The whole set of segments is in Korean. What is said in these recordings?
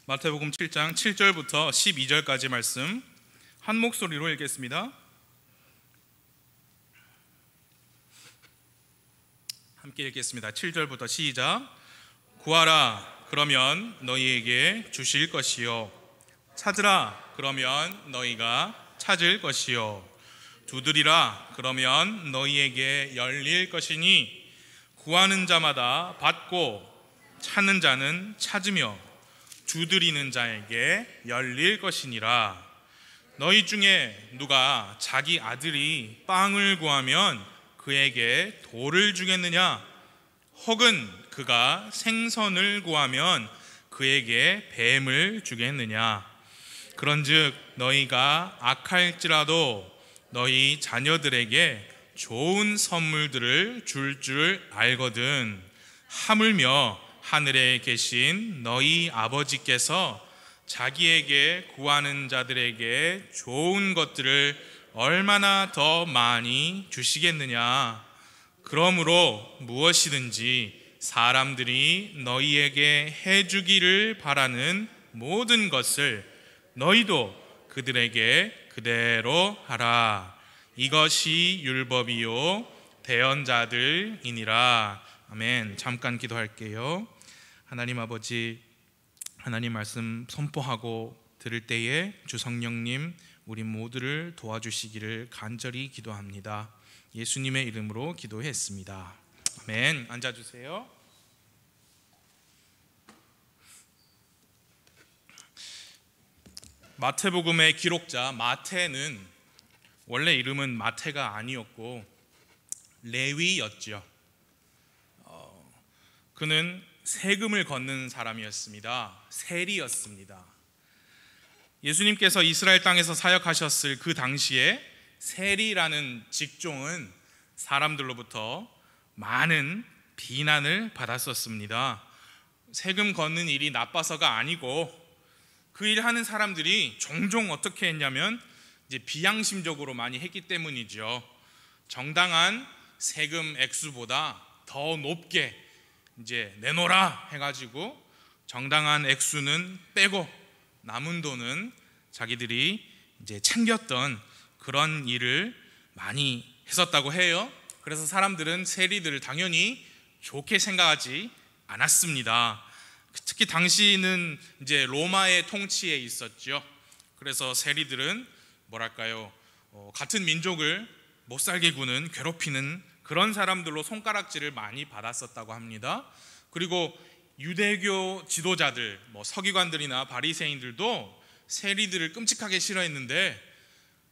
마태복음 7장 7절부터 12절까지 말씀 한 목소리로 읽겠습니다. 함께 읽겠습니다. 7절부터 시작. 구하라, 그러면 너희에게 주실 것이요. 찾으라, 그러면 너희가 찾을 것이요. 두드리라, 그러면 너희에게 열릴 것이니 구하는 자마다 받고 찾는 자는 찾으며 두드리는 자에게 열릴 것이니라. 너희 중에 누가 자기 아들이 빵을 구하면 그에게 돌을 주겠느냐? 혹은 그가 생선을 구하면 그에게 뱀을 주겠느냐? 그런즉 너희가 악할지라도 너희 자녀들에게 좋은 선물들을 줄 알거든. 하물며 하늘에 계신 너희 아버지께서 자기에게 구하는 자들에게 좋은 것들을 얼마나 더 많이 주시겠느냐. 그러므로 무엇이든지 사람들이 너희에게 해주기를 바라는 모든 것을 너희도 그들에게 그대로 하라. 이것이 율법이요 대언자들이니라. 아멘. 잠깐 기도할게요. 하나님 아버지, 하나님 말씀 선포하고 들을 때에 주 성령님 우리 모두를 도와주시기를 간절히 기도합니다. 예수님의 이름으로 기도했습니다. 아멘. 앉아주세요. 마태복음의 기록자 마태는 원래 이름은 마태가 아니었고 레위였죠. 그는 세금을 걷는 사람이었습니다. 세리였습니다. 예수님께서 이스라엘 땅에서 사역하셨을 그 당시에 세리라는 직종은 사람들로부터 많은 비난을 받았었습니다. 세금 걷는 일이 나빠서가 아니고 그 일을 하는 사람들이 종종 어떻게 했냐면 이제 비양심적으로 많이 했기 때문이죠. 정당한 세금 액수보다 더 높게 이제 내놓으라 해가지고 정당한 액수는 빼고 남은 돈은 자기들이 이제 챙겼던 그런 일을 많이 했었다고 해요. 그래서 사람들은 세리들을 당연히 좋게 생각하지 않았습니다. 특히 당시는 이제 로마의 통치에 있었죠. 그래서 세리들은 뭐랄까요, 같은 민족을 못 살게 구는, 괴롭히는 그런 사람들로 손가락질을 많이 받았었다고 합니다. 그리고 유대교 지도자들, 서기관들이나 바리새인들도 세리들을 끔찍하게 싫어했는데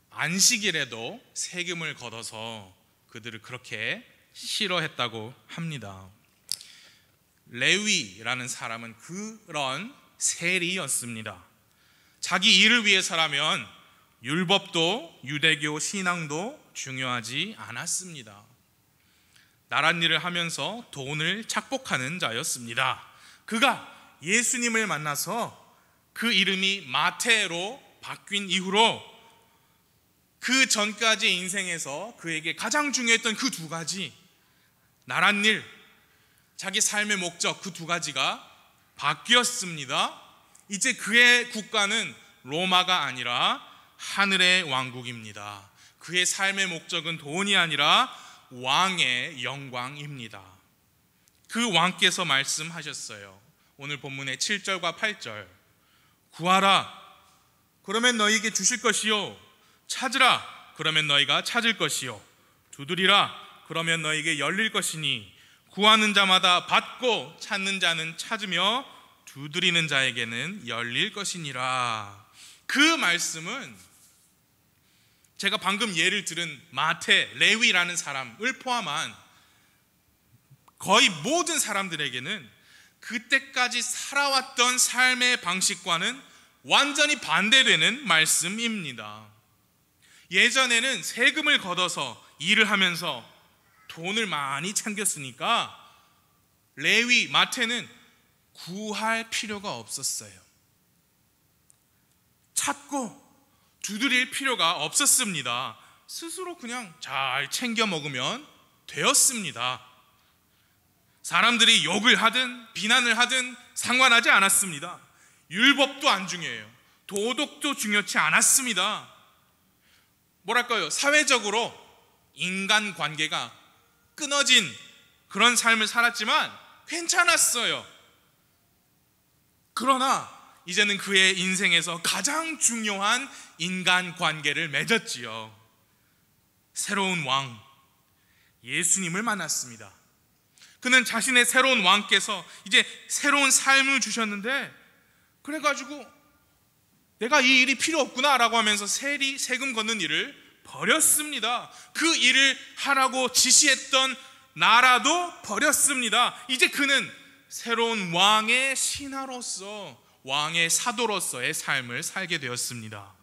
안식일에도 세금을 걷어서 그들을 그렇게 싫어했다고 합니다. 레위라는 사람은 그런 세리였습니다. 자기 일을 위해서라면 율법도 유대교 신앙도 중요하지 않았습니다. 나란 일을 하면서 돈을 착복하는 자였습니다. 그가 예수님을 만나서 그 이름이 마태로 바뀐 이후로 그 전까지 인생에서 그에게 가장 중요했던 그 두 가지, 나란 일, 자기 삶의 목적, 그 두 가지가 바뀌었습니다. 이제 그의 국가는 로마가 아니라 하늘의 왕국입니다. 그의 삶의 목적은 돈이 아니라 왕의 영광입니다. 그 왕께서 말씀하셨어요. 오늘 본문의 7절과 8절. 구하라, 그러면 너희에게 주실 것이요. 찾으라, 그러면 너희가 찾을 것이요. 두드리라, 그러면 너희에게 열릴 것이니 구하는 자마다 받고 찾는 자는 찾으며 두드리는 자에게는 열릴 것이니라. 그 말씀은 제가 방금 예를 들은 마태, 레위라는 사람을 포함한 거의 모든 사람들에게는 그때까지 살아왔던 삶의 방식과는 완전히 반대되는 말씀입니다. 예전에는 세금을 걷어서 일을 하면서 돈을 많이 챙겼으니까 레위, 마태는 구할 필요가 없었어요. 찾고 두드릴 필요가 없었습니다. 스스로 그냥 잘 챙겨 먹으면 되었습니다. 사람들이 욕을 하든 비난을 하든 상관하지 않았습니다. 율법도 안 중요해요. 도덕도 중요치 않았습니다. 뭐랄까요? 사회적으로 인간관계가 끊어진 그런 삶을 살았지만 괜찮았어요. 그러나 이제는 그의 인생에서 가장 중요한 인간관계를 맺었지요. 새로운 왕 예수님을 만났습니다. 그는 자신의 새로운 왕께서 이제 새로운 삶을 주셨는데, 그래가지고 내가 이 일이 필요 없구나 라고 하면서 세금 걷는 일을 버렸습니다. 그 일을 하라고 지시했던 나라도 버렸습니다. 이제 그는 새로운 왕의 신하로서, 왕의 사도로서의 삶을 살게 되었습니다.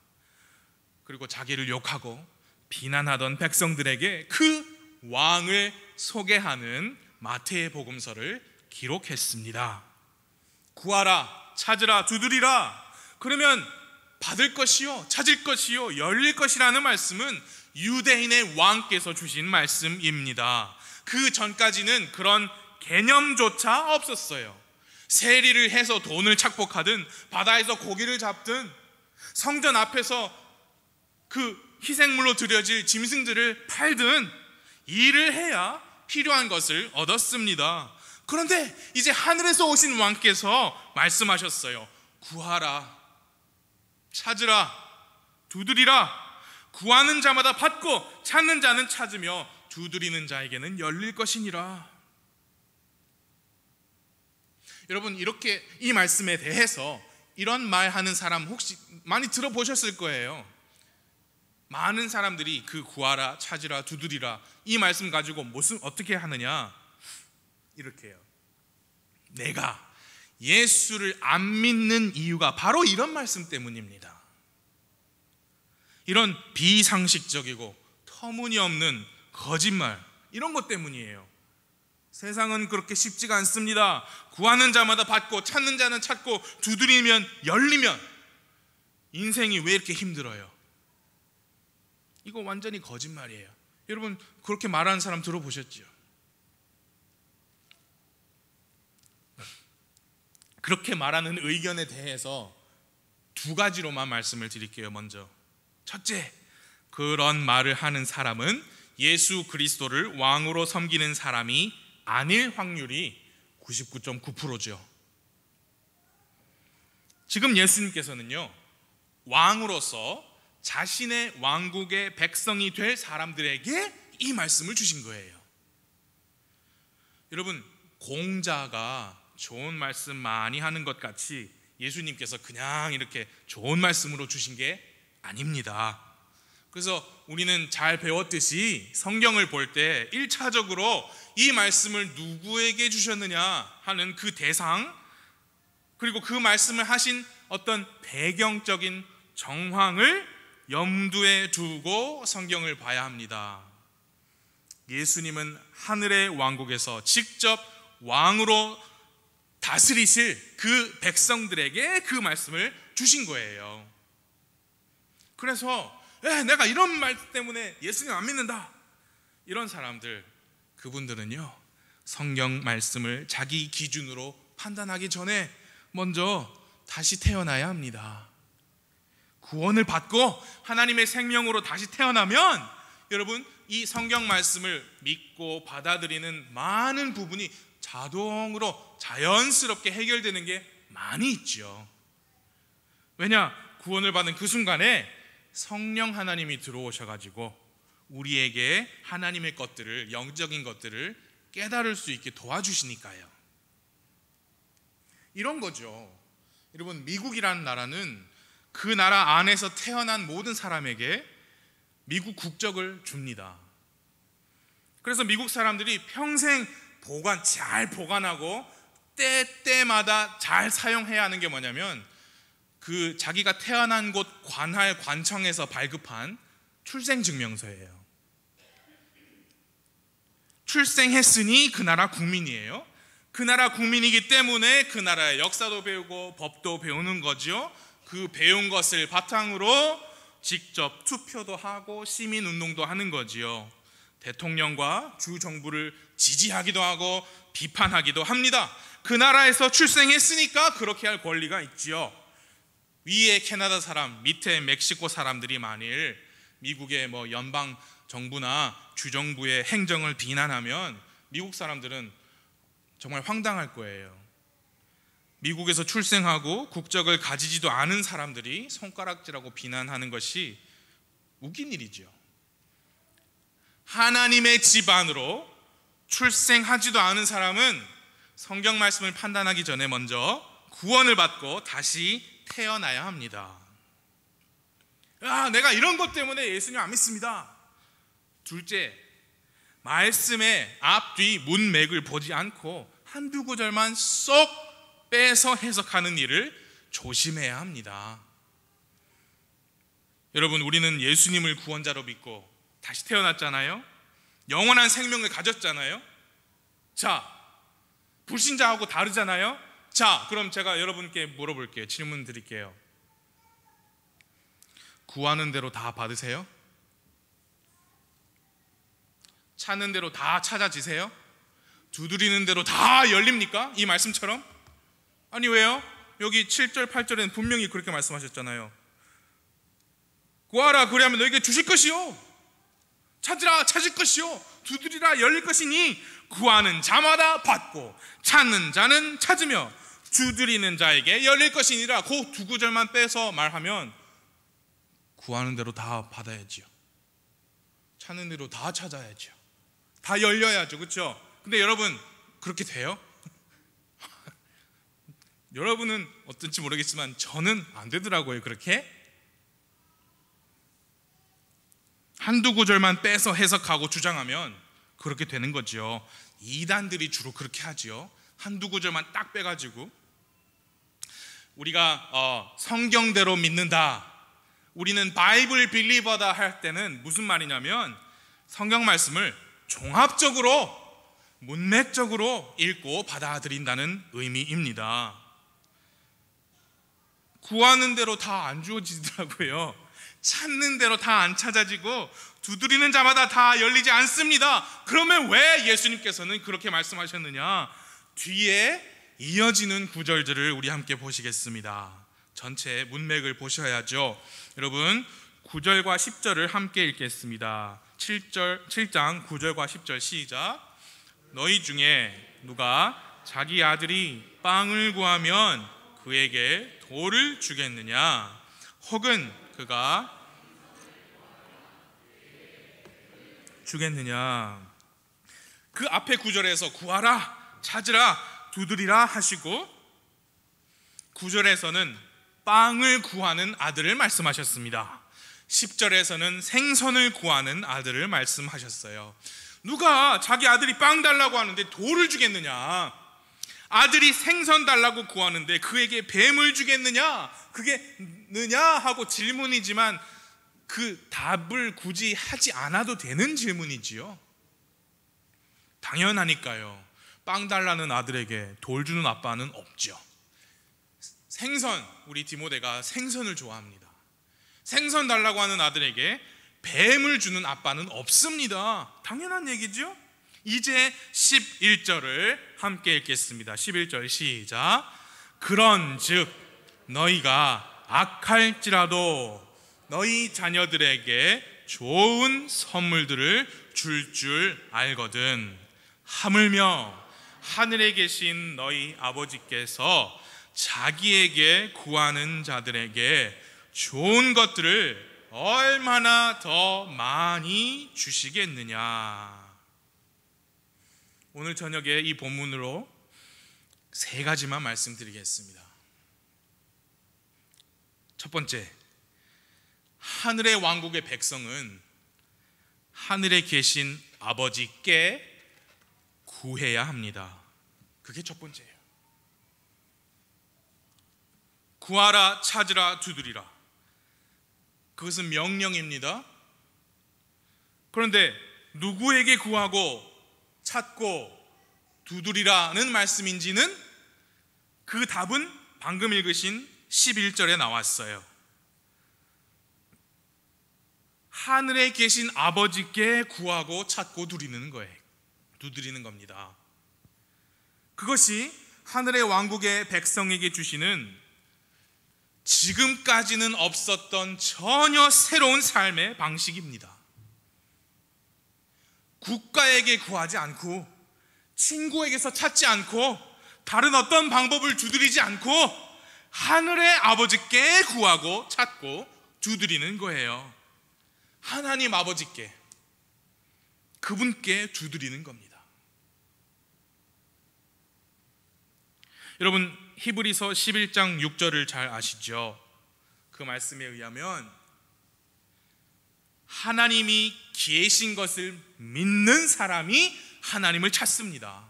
그리고 자기를 욕하고 비난하던 백성들에게 그 왕을 소개하는 마태의 복음서를 기록했습니다. 구하라, 찾으라, 두드리라. 그러면 받을 것이요, 찾을 것이요, 열릴 것이라는 말씀은 유대인의 왕께서 주신 말씀입니다. 그 전까지는 그런 개념조차 없었어요. 세리를 해서 돈을 착복하든, 바다에서 고기를 잡든, 성전 앞에서 그 희생물로 드려질 짐승들을 팔든 일을 해야 필요한 것을 얻었습니다. 그런데 이제 하늘에서 오신 왕께서 말씀하셨어요. 구하라, 찾으라, 두드리라. 구하는 자마다 받고 찾는 자는 찾으며 두드리는 자에게는 열릴 것이니라. 여러분, 이렇게 이 말씀에 대해서 이런 말하는 사람 혹시 많이 들어보셨을 거예요. 많은 사람들이 그 구하라, 찾으라, 두드리라 이 말씀 가지고 어떻게 하느냐, 이렇게 해요. 내가 예수를 안 믿는 이유가 바로 이런 말씀 때문입니다. 이런 비상식적이고 터무니없는 거짓말, 이런 것 때문이에요. 세상은 그렇게 쉽지가 않습니다. 구하는 자마다 받고 찾는 자는 찾고 두드리면 열리면 인생이 왜 이렇게 힘들어요? 이거 완전히 거짓말이에요. 여러분, 그렇게 말하는 사람 들어보셨죠? 그렇게 말하는 의견에 대해서 두 가지로만 말씀을 드릴게요. 먼저, 첫째, 그런 말을 하는 사람은 예수 그리스도를 왕으로 섬기는 사람이 아닐 확률이 99.9%죠. 지금 예수님께서는요, 왕으로서 자신의 왕국의 백성이 될 사람들에게 이 말씀을 주신 거예요. 여러분, 공자가 좋은 말씀 많이 하는 것 같이 예수님께서 그냥 이렇게 좋은 말씀으로 주신 게 아닙니다. 그래서 우리는 잘 배웠듯이 성경을 볼 때 1차적으로 이 말씀을 누구에게 주셨느냐 하는 그 대상, 그리고 그 말씀을 하신 어떤 배경적인 정황을 염두에 두고 성경을 봐야 합니다. 예수님은 하늘의 왕국에서 직접 왕으로 다스리실 그 백성들에게 그 말씀을 주신 거예요. 그래서 내가 이런 말 때문에 예수님 안 믿는다, 이런 사람들, 그분들은요, 성경 말씀을 자기 기준으로 판단하기 전에 먼저 다시 태어나야 합니다. 구원을 받고 하나님의 생명으로 다시 태어나면 여러분, 이 성경 말씀을 믿고 받아들이는 많은 부분이 자동으로 자연스럽게 해결되는 게 많이 있죠. 왜냐? 구원을 받은 그 순간에 성령 하나님이 들어오셔가지고 우리에게 하나님의 것들을, 영적인 것들을 깨달을 수 있게 도와주시니까요. 이런 거죠. 여러분, 미국이라는 나라는 그 나라 안에서 태어난 모든 사람에게 미국 국적을 줍니다. 그래서 미국 사람들이 평생 잘 보관하고 때때마다 잘 사용해야 하는 게 뭐냐면, 그 자기가 태어난 곳 관청에서 발급한 출생증명서예요. 출생했으니 그 나라 국민이에요. 그 나라 국민이기 때문에 그 나라의 역사도 배우고 법도 배우는 거죠. 그 배운 것을 바탕으로 직접 투표도 하고 시민운동도 하는 거지요. 대통령과 주 정부를 지지하기도 하고 비판하기도 합니다. 그 나라에서 출생했으니까 그렇게 할 권리가 있지요. 위에 캐나다 사람, 밑에 멕시코 사람들이 만일 미국의 연방 정부나 주정부의 행정을 비난하면 미국 사람들은 정말 황당할 거예요. 미국에서 출생하고 국적을 가지지도 않은 사람들이 손가락질하고 비난하는 것이 웃긴 일이죠. 하나님의 집안으로 출생하지도 않은 사람은 성경 말씀을 판단하기 전에 먼저 구원을 받고 다시 태어나야 합니다. 내가 이런 것 때문에 예수님 안 믿습니다. 둘째, 말씀의 앞뒤 문맥을 보지 않고 한두 구절만 쏙 빼서 해석하는 일을 조심해야 합니다. 여러분, 우리는 예수님을 구원자로 믿고 다시 태어났잖아요. 영원한 생명을 가졌잖아요. 자, 불신자하고 다르잖아요. 자, 그럼 제가 여러분께 물어볼게요. 질문 드릴게요. 구하는 대로 다 받으세요? 찾는 대로 다 찾아지세요? 두드리는 대로 다 열립니까? 이 말씀처럼? 아니, 왜요? 여기 7절 8절에는 분명히 그렇게 말씀하셨잖아요. 구하라 그리하면 너에게 주실 것이요, 찾으라 찾을 것이요, 두드리라 열릴 것이니 구하는 자마다 받고 찾는 자는 찾으며 두드리는 자에게 열릴 것이니라. 그 두 구절만 빼서 말하면 구하는 대로 다 받아야지요, 찾는 대로 다 찾아야죠, 다 열려야죠. 그렇죠? 근데 여러분, 그렇게 돼요? 여러분은 어떤지 모르겠지만 저는 안 되더라고요. 그렇게 한두 구절만 빼서 해석하고 주장하면 그렇게 되는 거죠. 이단들이 주로 그렇게 하죠. 한두 구절만 딱 빼가지고 우리가 성경대로 믿는다, 우리는 바이블 빌리버다 할 때는 무슨 말이냐면 성경 말씀을 종합적으로 문맥적으로 읽고 받아들인다는 의미입니다. 구하는 대로 다 안 주어지더라고요. 찾는 대로 다 안 찾아지고 두드리는 자마다 다 열리지 않습니다. 그러면 왜 예수님께서는 그렇게 말씀하셨느냐? 뒤에 이어지는 구절들을 우리 함께 보시겠습니다. 전체 문맥을 보셔야죠. 여러분, 9절과 10절을 함께 읽겠습니다. 7장 9절과 10절 시작. 너희 중에 누가 자기 아들이 빵을 구하면 그에게 돌을 주겠느냐? 혹은 그가 주겠느냐? 그 앞에 구절에서 구하라, 찾으라, 두드리라 하시고 9절에서는 빵을 구하는 아들을 말씀하셨습니다. 10절에서는 생선을 구하는 아들을 말씀하셨어요. 누가 자기 아들이 빵 달라고 하는데 돌을 주겠느냐? 아들이 생선 달라고 구하는데 그에게 뱀을 주겠느냐? 그게 느냐? 하고 질문이지만 그 답을 굳이 하지 않아도 되는 질문이지요. 당연하니까요. 빵 달라는 아들에게 돌 주는 아빠는 없죠. 생선, 우리 디모데가 생선을 좋아합니다. 생선 달라고 하는 아들에게 뱀을 주는 아빠는 없습니다. 당연한 얘기죠. 이제 11절을 함께 읽겠습니다. 11절 시작. 그런즉 너희가 악할지라도 너희 자녀들에게 좋은 선물들을 줄 알거든. 하물며 하늘에 계신 너희 아버지께서 자기에게 구하는 자들에게 좋은 것들을 얼마나 더 많이 주시겠느냐. 오늘 저녁에 이 본문으로 3가지만 말씀드리겠습니다. 첫 번째, 하늘의 왕국의 백성은 하늘에 계신 아버지께 구해야 합니다. 그게 첫 번째예요. 구하라, 찾으라, 두드리라. 그것은 명령입니다. 그런데 누구에게 구하고 찾고 두드리라는 말씀인지는 그 답은 방금 읽으신 11절에 나왔어요. 하늘에 계신 아버지께 구하고 찾고 두드리는 겁니다. 그것이 하늘의 왕국의 백성에게 주시는 지금까지는 없었던 전혀 새로운 삶의 방식입니다. 국가에게 구하지 않고, 친구에게서 찾지 않고, 다른 어떤 방법을 두드리지 않고 하늘의 아버지께 구하고 찾고 두드리는 거예요. 하나님 아버지께, 그분께 두드리는 겁니다. 여러분, 히브리서 11장 6절을 잘 아시죠? 그 말씀에 의하면 하나님이 계신 것을 믿는 사람이 하나님을 찾습니다.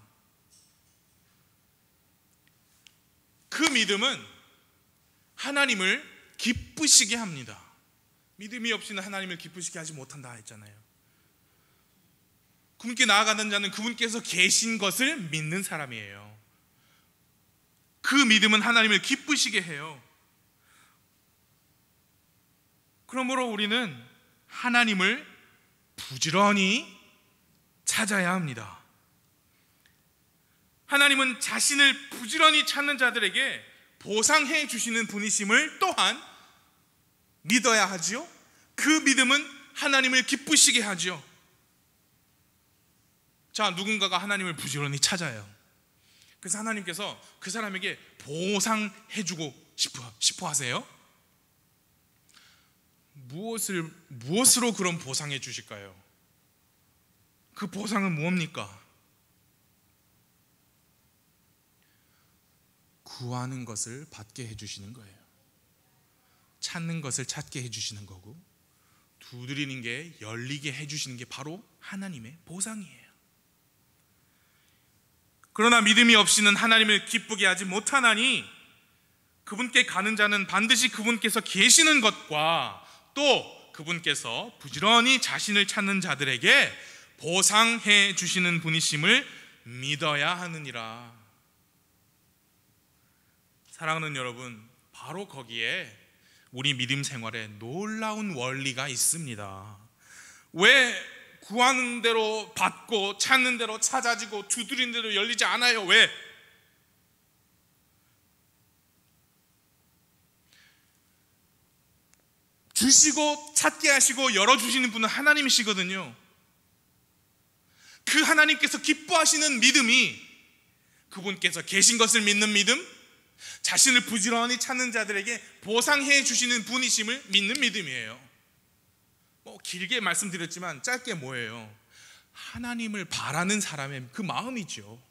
그 믿음은 하나님을 기쁘시게 합니다. 믿음이 없이는 하나님을 기쁘시게 하지 못한다 했잖아요. 그분께 나아가는 자는 그분께서 계신 것을 믿는 사람이에요. 그 믿음은 하나님을 기쁘시게 해요. 그러므로 우리는 하나님을 부지런히 찾아야 합니다. 하나님은 자신을 부지런히 찾는 자들에게 보상해 주시는 분이심을 또한 믿어야 하지요. 그 믿음은 하나님을 기쁘시게 하죠. 자, 누군가가 하나님을 부지런히 찾아요. 그래서 하나님께서 그 사람에게 보상해 주고 싶어 하세요. 무엇으로 그런 보상해 주실까요? 그 보상은 뭡니까? 구하는 것을 받게 해주시는 거예요. 찾는 것을 찾게 해주시는 거고, 두드리는 게 열리게 해주시는 게 바로 하나님의 보상이에요. 그러나 믿음이 없이는 하나님을 기쁘게 하지 못하나니 그분께 가는 자는 반드시 그분께서 계시는 것과 또 그분께서 부지런히 자신을 찾는 자들에게 보상해 주시는 분이심을 믿어야 하느니라. 사랑하는 여러분, 바로 거기에 우리 믿음 생활에 놀라운 원리가 있습니다. 왜 구하는 대로 받고 찾는 대로 찾아지고 두드리는 대로 열리지 않아요? 왜? 주시고 찾게 하시고 열어주시는 분은 하나님이시거든요. 그 하나님께서 기뻐하시는 믿음이 그분께서 계신 것을 믿는 믿음, 자신을 부지런히 찾는 자들에게 보상해 주시는 분이심을 믿는 믿음이에요. 길게 말씀드렸지만 짧게 뭐예요? 하나님을 바라는 사람의 그 마음이죠.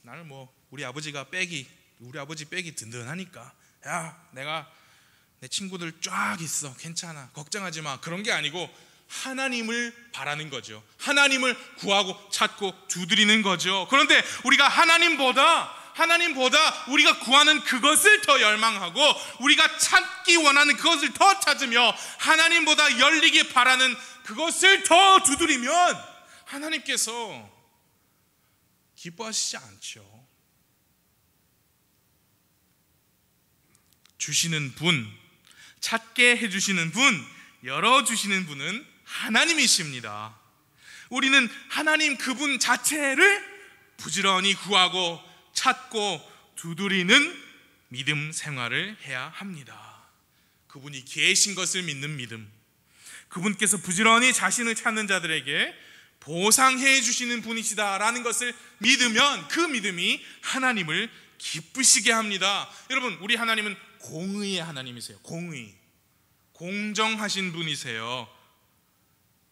나는 우리 아버지 백이 든든하니까, 내가 내 친구들 쫙 있어, 괜찮아, 걱정하지 마, 그런 게 아니고 하나님을 바라는 거죠. 하나님을 구하고 찾고 두드리는 거죠. 그런데 우리가 하나님보다 우리가 구하는 그것을 더 열망하고 우리가 찾기 원하는 그것을 더 찾으며 하나님보다 열리기 바라는 그것을 더 두드리면 하나님께서 기뻐하시지 않죠. 주시는 분, 찾게 해주시는 분, 열어주시는 분은 하나님이십니다. 우리는 하나님 그분 자체를 부지런히 구하고 찾고 두드리는 믿음 생활을 해야 합니다. 그분이 계신 것을 믿는 믿음, 그분께서 부지런히 자신을 찾는 자들에게 보상해 주시는 분이시다라는 것을 믿으면 그 믿음이 하나님을 기쁘시게 합니다. 여러분, 우리 하나님은 공의의 하나님이세요. 공정하신 분이세요.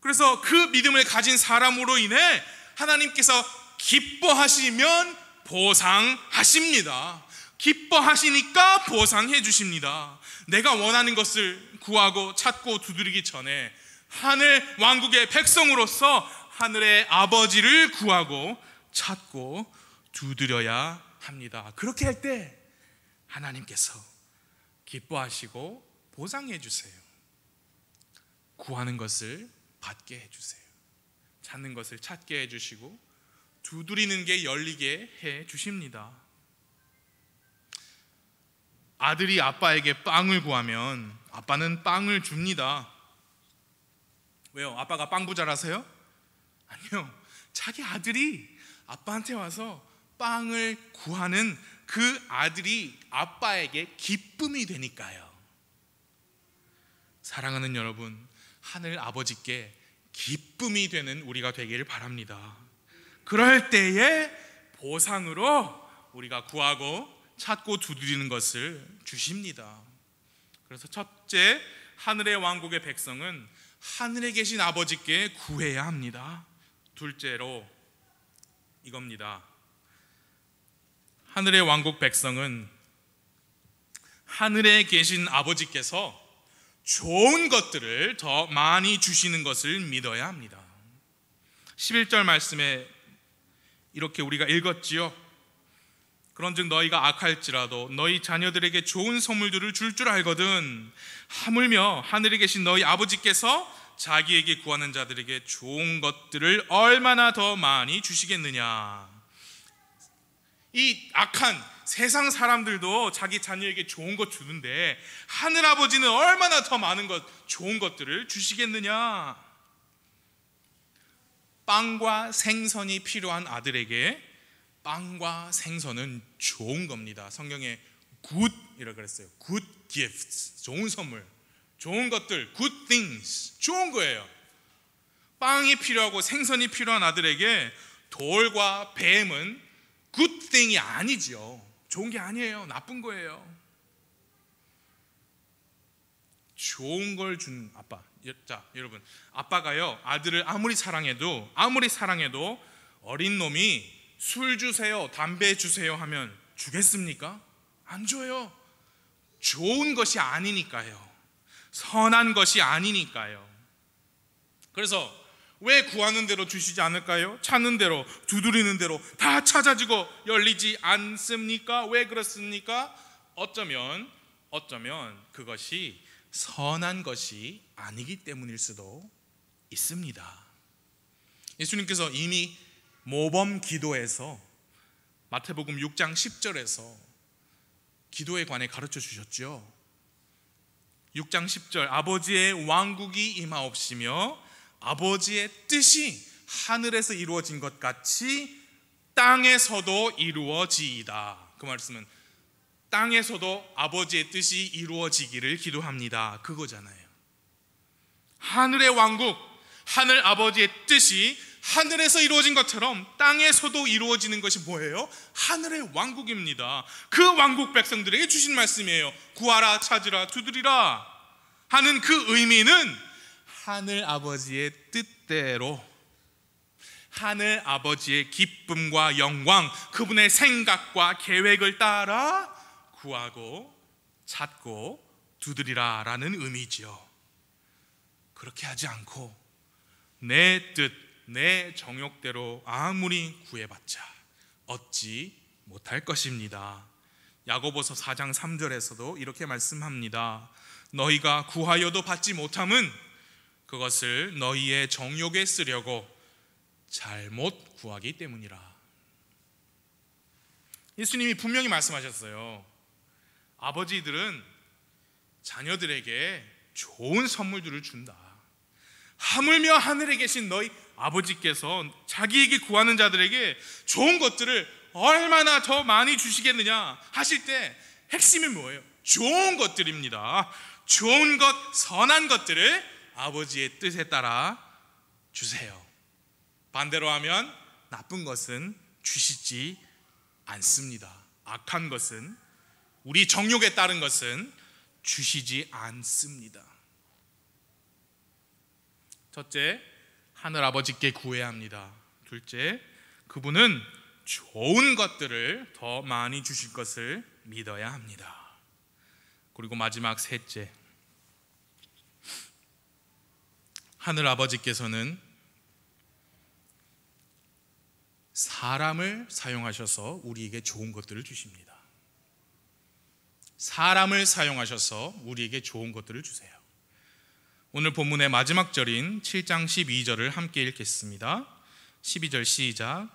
그래서 그 믿음을 가진 사람으로 인해 하나님께서 기뻐하시면 보상하십니다. 기뻐하시니까 보상해 주십니다. 내가 원하는 것을 구하고 찾고 두드리기 전에 하늘 왕국의 백성으로서 하늘의 아버지를 구하고 찾고 두드려야 합니다. 그렇게 할 때 하나님께서 기뻐하시고 보상해 주세요. 구하는 것을 받게 해주세요. 찾는 것을 찾게 해주시고 두드리는 게 열리게 해주십니다. 아들이 아빠에게 빵을 구하면 아빠는 빵을 줍니다. 왜요? 아빠가 빵 부자라서요? 아니요. 자기 아들이 아빠한테 와서 빵을 구하는 그 아들이 아빠에게 기쁨이 되니까요. 사랑하는 여러분, 하늘 아버지께 기쁨이 되는 우리가 되기를 바랍니다. 그럴 때에 보상으로 우리가 구하고 찾고 두드리는 것을 주십니다. 그래서 첫째, 하늘의 왕국의 백성은 하늘에 계신 아버지께 구해야 합니다. 둘째로 이겁니다. 하늘의 왕국 백성은 하늘에 계신 아버지께서 좋은 것들을 더 많이 주시는 것을 믿어야 합니다. 11절 말씀에 이렇게 우리가 읽었지요. 그런즉 너희가 악할지라도 너희 자녀들에게 좋은 선물들을 줄 줄 알거든 하물며 하늘에 계신 너희 아버지께서 자기에게 구하는 자들에게 좋은 것들을 얼마나 더 많이 주시겠느냐. 이 악한 세상 사람들도 자기 자녀에게 좋은 것 주는데 하늘 아버지는 얼마나 더 많은 좋은 것들을 주시겠느냐. 빵과 생선이 필요한 아들에게 빵과 생선은 좋은 겁니다. 성경에 good이라고 그랬어요. good gifts, 좋은 선물, 좋은 것들, good things, 좋은 거예요. 빵이 필요하고 생선이 필요한 아들에게 돌과 뱀은 good thing이 아니죠. 좋은 게 아니에요. 나쁜 거예요. 좋은 걸 준 아빠. 자, 여러분, 아빠가요 아들을 아무리 사랑해도 어린 놈이 술 주세요, 담배 주세요 하면 주겠습니까? 안 줘요. 좋은 것이 아니니까요. 선한 것이 아니니까요. 그래서 왜 구하는 대로 주시지 않을까요? 찾는 대로, 두드리는 대로 다 찾아지고 열리지 않습니까? 왜 그렇습니까? 어쩌면 그것이 선한 것이 아니기 때문일 수도 있습니다. 예수님께서 이미 모범 기도에서 마태복음 6장 10절에서 기도에 관해 가르쳐 주셨죠. 6장 10절, 아버지의 왕국이 임하옵시며 아버지의 뜻이 하늘에서 이루어진 것 같이 땅에서도 이루어지이다. 그 말씀은 땅에서도 아버지의 뜻이 이루어지기를 기도합니다. 그거잖아요. 하늘의 왕국, 하늘 아버지의 뜻이 하늘에서 이루어진 것처럼 땅에서도 이루어지는 것이 뭐예요? 하늘의 왕국입니다. 그 왕국 백성들에게 주신 말씀이에요. 구하라, 찾으라, 두드리라 하는 그 의미는 하늘 아버지의 뜻대로, 하늘 아버지의 기쁨과 영광, 그분의 생각과 계획을 따라 구하고 찾고 두드리라 라는 의미죠. 그렇게 하지 않고 내 뜻, 내 정욕대로 아무리 구해봤자 얻지 못할 것입니다. 야고보서 4장 3절에서도 이렇게 말씀합니다. 너희가 구하여도 받지 못함은 그것을 너희의 정욕에 쓰려고 잘못 구하기 때문이라. 예수님이 분명히 말씀하셨어요. 아버지들은 자녀들에게 좋은 선물들을 준다. 하물며 하늘에 계신 너희 아버지께서 자기에게 구하는 자들에게 좋은 것들을 얼마나 더 많이 주시겠느냐 하실 때 핵심이 뭐예요? 좋은 것들입니다. 좋은 것, 선한 것들을 아버지의 뜻에 따라 주세요. 반대로 하면 나쁜 것은 주시지 않습니다. 악한 것은, 우리 정욕에 따른 것은 주시지 않습니다. 첫째, 하늘 아버지께 구해야 합니다. 둘째, 그분은 좋은 것들을 더 많이 주실 것을 믿어야 합니다. 그리고 마지막 셋째, 하늘 아버지께서는 사람을 사용하셔서 우리에게 좋은 것들을 주십니다. 사람을 사용하셔서 우리에게 좋은 것들을 주세요. 오늘 본문의 마지막 절인 7장 12절을 함께 읽겠습니다. 12절 시작.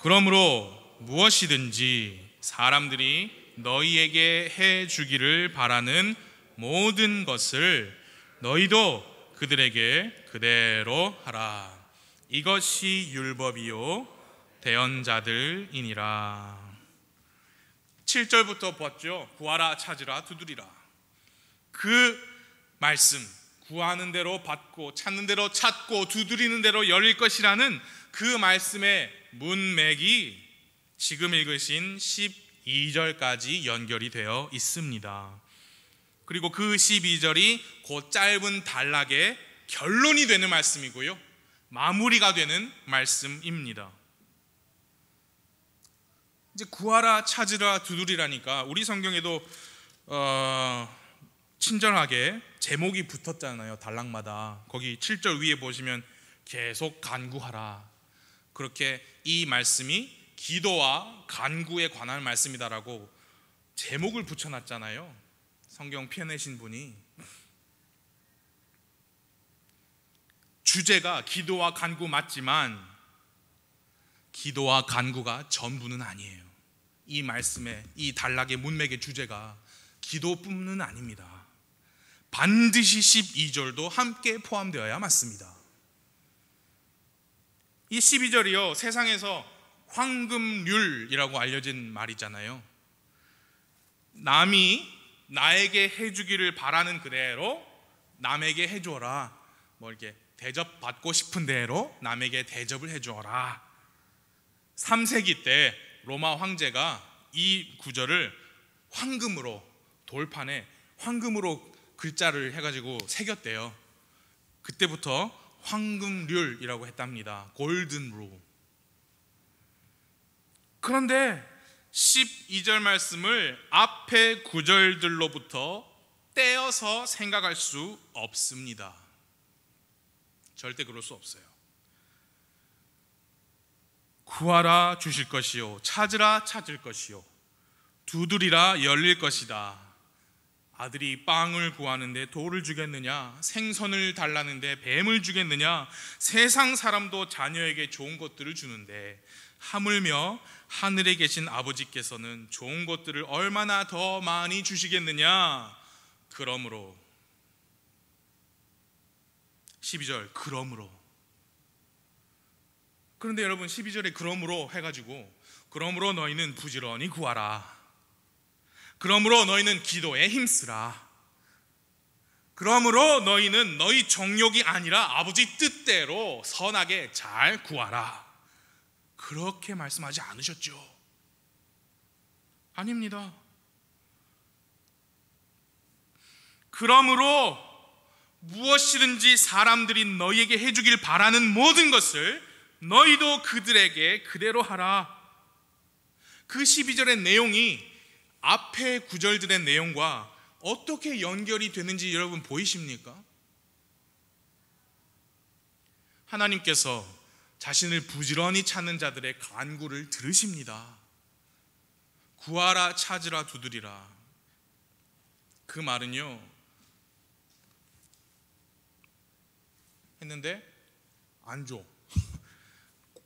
그러므로 무엇이든지 사람들이 너희에게 해 주기를 바라는 모든 것을 너희도 그들에게 그대로 하라. 이것이 율법이요 대언자들이니라. 7절부터 보았죠. 구하라, 찾으라, 두드리라. 그 말씀, 구하는 대로 받고 찾는 대로 찾고 두드리는 대로 열릴 것이라는 그 말씀의 문맥이 지금 읽으신 12절까지 연결이 되어 있습니다. 그리고 그 12절이 그 짧은 단락의 결론이 되는 말씀이고요, 마무리가 되는 말씀입니다. 이제 구하라, 찾으라, 두드리라니까 우리 성경에도 친절하게 제목이 붙었잖아요. 단락마다. 거기 7절 위에 보시면 계속 간구하라, 그렇게 이 말씀이 기도와 간구에 관한 말씀이다라고 제목을 붙여놨잖아요. 성경 펴내신 분이. 주제가 기도와 간구 맞지만 기도와 간구가 전부는 아니에요. 이 말씀의, 이 단락의 문맥의 주제가 기도뿐은 아닙니다. 반드시 12절도 함께 포함되어야 맞습니다. 이 12절이요, 세상에서 황금률이라고 알려진 말이잖아요. 남이 나에게 해주기를 바라는 그대로 남에게 해주어라. 뭐 이렇게 대접받고 싶은 대로 남에게 대접을 해주어라. 3세기 때 로마 황제가 이 구절을 황금으로, 돌판에 황금으로 글자를 해가지고 새겼대요. 그때부터 황금률이라고 했답니다. 골든 룰. 그런데 12절 말씀을 앞에 구절들로부터 떼어서 생각할 수 없습니다. 절대 그럴 수 없어요. 구하라 주실 것이요, 찾으라 찾을 것이요, 두드리라 열릴 것이다. 아들이 빵을 구하는데 돌을 주겠느냐, 생선을 달라는데 뱀을 주겠느냐. 세상 사람도 자녀에게 좋은 것들을 주는데 하물며 하늘에 계신 아버지께서는 좋은 것들을 얼마나 더 많이 주시겠느냐. 그러므로, 12절 그러므로. 그런데 여러분, 12절에 그러므로 해가지고, 그러므로 너희는 부지런히 구하라, 그러므로 너희는 기도에 힘쓰라, 그러므로 너희는 너희 정욕이 아니라 아버지 뜻대로 선하게 잘 구하라, 그렇게 말씀하지 않으셨죠? 아닙니다. 그러므로 무엇이든지 사람들이 너희에게 해주길 바라는 모든 것을 너희도 그들에게 그대로 하라. 그 12절의 내용이 앞에 구절들의 내용과 어떻게 연결이 되는지 여러분 보이십니까? 하나님께서 자신을 부지런히 찾는 자들의 간구를 들으십니다. 구하라, 찾으라, 두드리라. 그 말은요, 했는데 안 줘.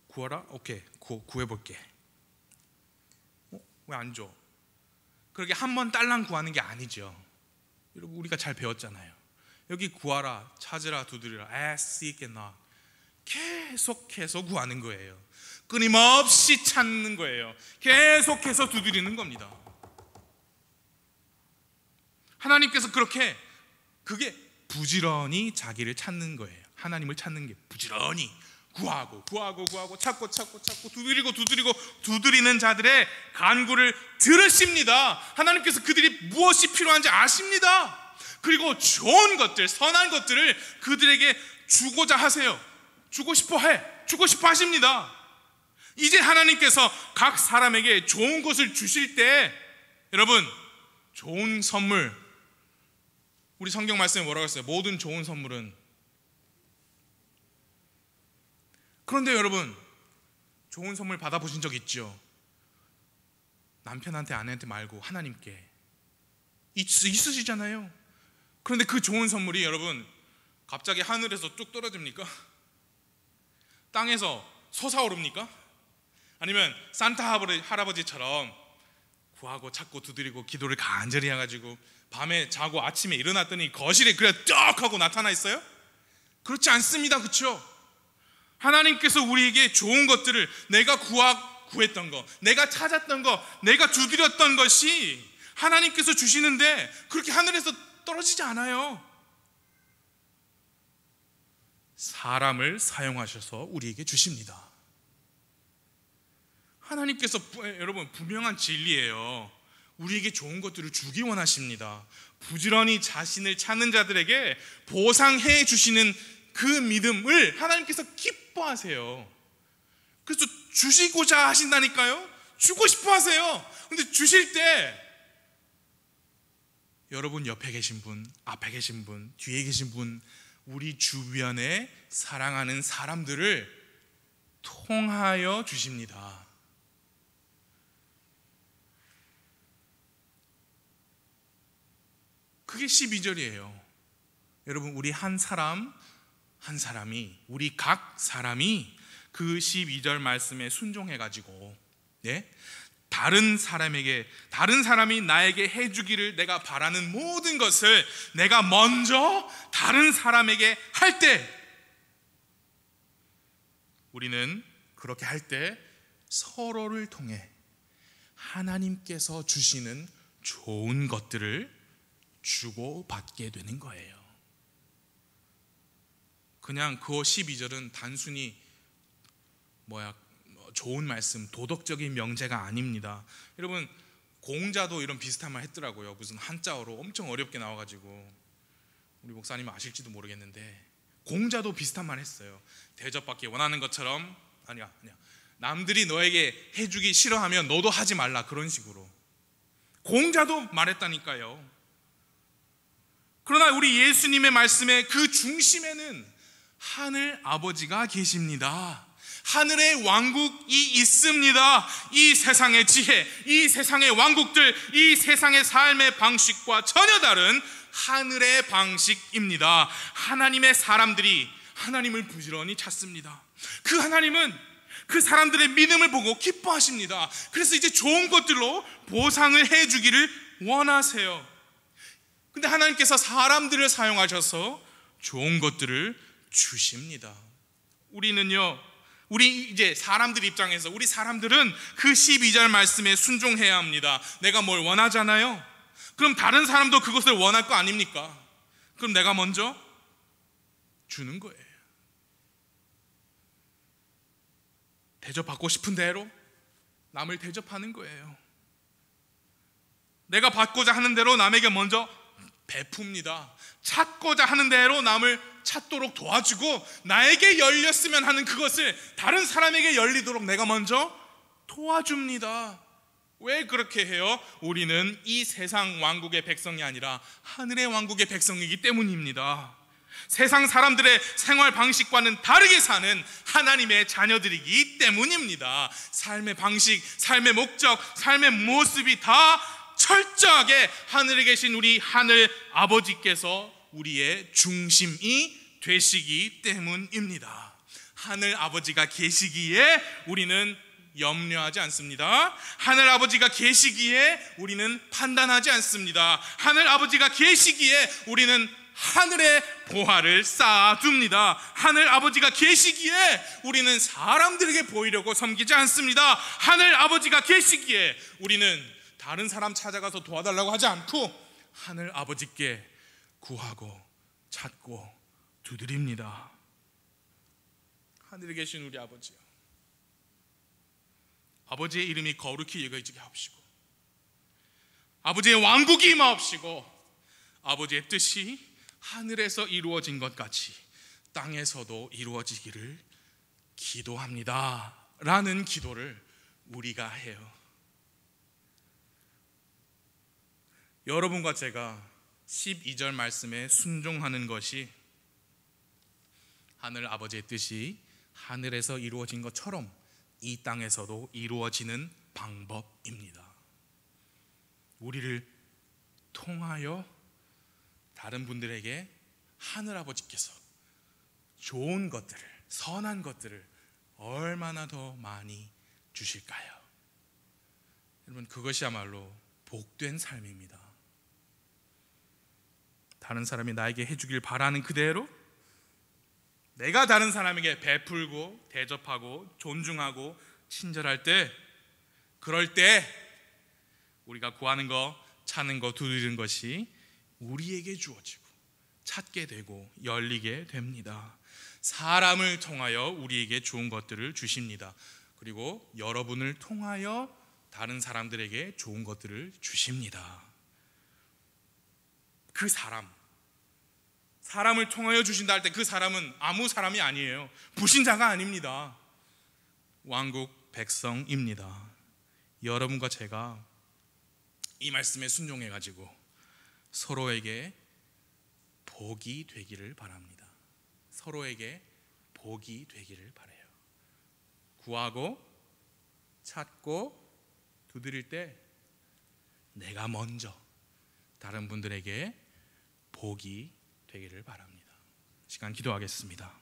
구하라? 오케이, 구해볼게. 왜 안 줘? 그렇게 한 번 딸랑 구하는 게 아니죠. 여러분, 우리가 잘 배웠잖아요. 여기 구하라, 찾으라, 두드리라, ask, seek and knock. 계속해서 구하는 거예요. 끊임없이 찾는 거예요. 계속해서 두드리는 겁니다. 하나님께서 그렇게, 그게 부지런히 자기를 찾는 거예요. 하나님을 찾는 게 부지런히 구하고 찾고 두드리고 두드리는 자들의 간구를 들으십니다. 하나님께서 그들이 무엇이 필요한지 아십니다. 그리고 좋은 것들, 선한 것들을 그들에게 주고자 하세요. 주고 싶어 하십니다. 이제 하나님께서 각 사람에게 좋은 것을 주실 때, 여러분, 좋은 선물, 우리 성경 말씀에 뭐라고 했어요? 모든 좋은 선물은. 그런데 여러분, 좋은 선물 받아보신 적 있죠? 남편한테, 아내한테 말고 하나님께. 있으시잖아요. 그런데 그 좋은 선물이 여러분 갑자기 하늘에서 뚝 떨어집니까? 땅에서 솟아오릅니까? 아니면 산타 할아버지처럼 구하고 찾고 두드리고 기도를 간절히 해가지고 밤에 자고 아침에 일어났더니 거실에 그냥 떡 하고 나타나 있어요? 그렇지 않습니다. 그렇죠? 하나님께서 우리에게 좋은 것들을 내가 구했던 거, 내가 찾았던 거, 내가 두드렸던 것이 하나님께서 주시는데 그렇게 하늘에서 떨어지지 않아요. 사람을 사용하셔서 우리에게 주십니다. 하나님께서 여러분 분명한 진리예요. 우리에게 좋은 것들을 주기 원하십니다. 부지런히 자신을 찾는 자들에게 보상해 주시는 그 믿음을 하나님께서 기뻐하세요. 그래서 주시고자 하신다니까요. 주고 싶어 하세요. 근데 주실 때 여러분 옆에 계신 분, 앞에 계신 분, 뒤에 계신 분, 우리 주변에 사랑하는 사람들을 통하여 주십니다. 그게 12절이에요. 여러분, 우리 한 사람이, 우리 각 사람이 그 12절 말씀에 순종해가지고, 다른 사람이 나에게 해주기를 내가 바라는 모든 것을 내가 먼저 다른 사람에게 할 때, 우리는 그렇게 할 때 서로를 통해 하나님께서 주시는 좋은 것들을 주고받게 되는 거예요. 그냥 그 12절은 단순히 좋은 말씀, 도덕적인 명제가 아닙니다. 여러분, 공자도 이런 비슷한 말 했더라고요. 무슨 한자어로 엄청 어렵게 나와가지고 우리 목사님 아실지도 모르겠는데, 공자도 비슷한 말 했어요. 대접받기 원하는 것처럼, 아니야, 남들이 너에게 해주기 싫어하면 너도 하지 말라, 그런 식으로 공자도 말했다니까요. 그러나 우리 예수님의 말씀의 그 중심에는 하늘 아버지가 계십니다. 하늘의 왕국이 있습니다. 이 세상의 지혜, 이 세상의 왕국들, 이 세상의 삶의 방식과 전혀 다른 하늘의 방식입니다. 하나님의 사람들이 하나님을 부지런히 찾습니다. 그 하나님은 그 사람들의 믿음을 보고 기뻐하십니다. 그래서 이제 좋은 것들로 보상을 해주기를 원하세요. 근데 하나님께서 사람들을 사용하셔서 좋은 것들을 주십니다. 우리 이제 사람들 입장에서, 우리 사람들은 그 12절 말씀에 순종해야 합니다. 내가 뭘 원하잖아요. 그럼 다른 사람도 그것을 원할 거 아닙니까? 그럼 내가 먼저 주는 거예요. 대접받고 싶은 대로 남을 대접하는 거예요. 내가 받고자 하는 대로 남에게 먼저 베풉니다. 찾고자 하는 대로 남을 찾도록 도와주고, 나에게 열렸으면 하는 그것을 다른 사람에게 열리도록 내가 먼저 도와줍니다. 왜 그렇게 해요? 우리는 이 세상 왕국의 백성이 아니라 하늘의 왕국의 백성이기 때문입니다. 세상 사람들의 생활 방식과는 다르게 사는 하나님의 자녀들이기 때문입니다. 삶의 방식, 삶의 목적, 삶의 모습이 다 철저하게 하늘에 계신 우리 하늘 아버지께서 우리의 중심이 되시기 때문입니다. 하늘 아버지가 계시기에 우리는 염려하지 않습니다. 하늘 아버지가 계시기에 우리는 판단하지 않습니다. 하늘 아버지가 계시기에 우리는 하늘의 보화를 쌓아둡니다. 하늘 아버지가 계시기에 우리는 사람들에게 보이려고 섬기지 않습니다. 하늘 아버지가 계시기에 우리는 다른 사람 찾아가서 도와달라고 하지 않고 하늘 아버지께 구하고 찾고 두드립니다. 하늘에 계신 우리 아버지요, 아버지의 이름이 거룩히 여겨지게 하옵시고, 아버지의 왕국이 임하옵시고, 아버지의 뜻이 하늘에서 이루어진 것 같이 땅에서도 이루어지기를 기도합니다 라는 기도를 우리가 해요. 여러분과 제가 12절 말씀에 순종하는 것이 하늘 아버지의 뜻이 하늘에서 이루어진 것처럼 이 땅에서도 이루어지는 방법입니다. 우리를 통하여 다른 분들에게 하늘 아버지께서 좋은 것들을, 선한 것들을 얼마나 더 많이 주실까요? 여러분, 그것이야말로 복된 삶입니다. 다른 사람이 나에게 해주길 바라는 그대로 내가 다른 사람에게 베풀고 대접하고 존중하고 친절할 때, 그럴 때 우리가 구하는 거, 찾는 거, 두드리는 것이 우리에게 주어지고 찾게 되고 열리게 됩니다. 사람을 통하여 우리에게 좋은 것들을 주십니다. 그리고 여러분을 통하여 다른 사람들에게 좋은 것들을 주십니다. 그 사람을 통하여 주신다 할 때 그 사람은 아무 사람이 아니에요. 불신자가 아닙니다. 왕국 백성입니다. 여러분과 제가 이 말씀에 순종해 가지고 서로에게 복이 되기를 바랍니다. 서로에게 복이 되기를 바라요. 구하고 찾고 두드릴 때 내가 먼저 다른 분들에게 복이 되기를 바랍니다. 시간 기도하겠습니다.